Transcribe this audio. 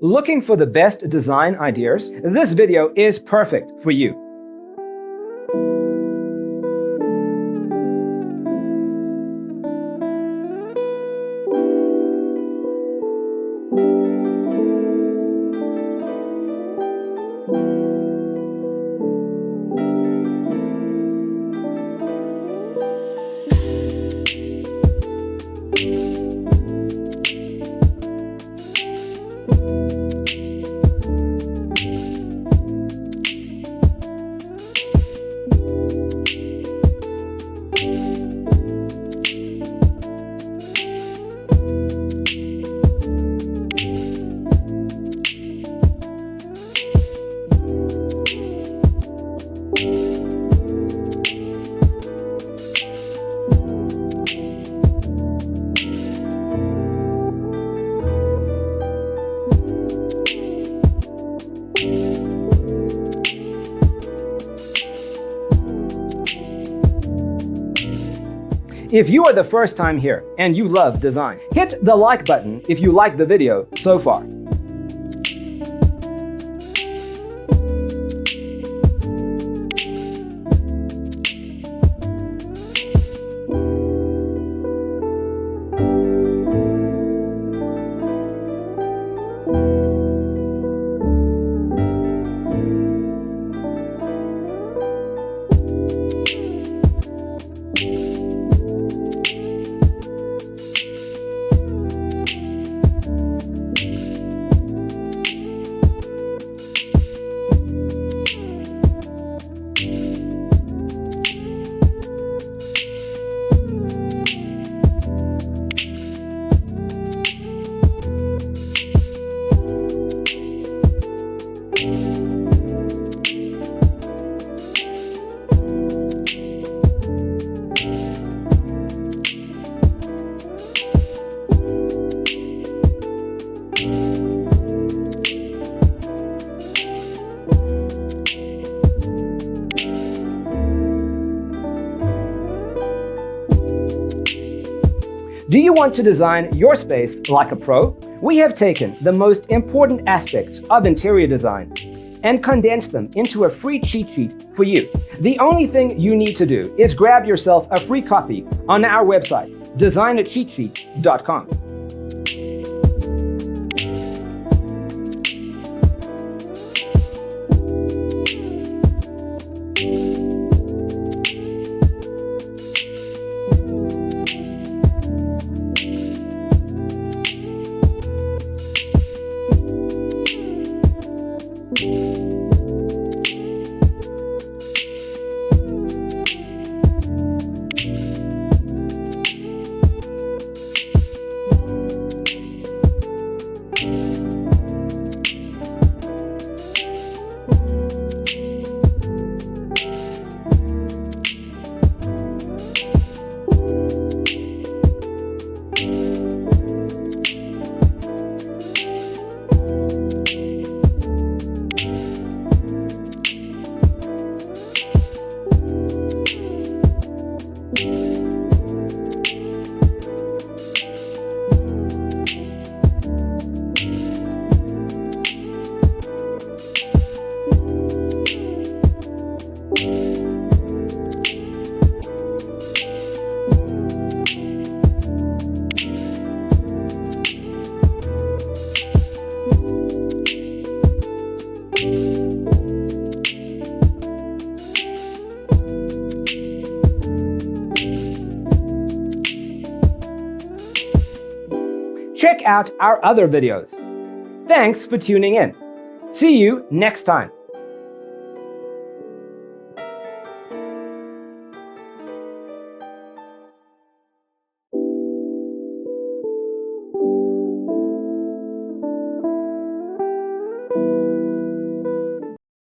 Looking for the best design ideas? This video is perfect for you. If you are the first time here and you love design, hit the like button if you like the video so far. Do you want to design your space like a pro? We have taken the most important aspects of interior design and condensed them into a free cheat sheet for you. The only thing you need to do is grab yourself a free copy on our website, designacheatsheet.com. Check out our other videos. Thanks for tuning in. See you next time.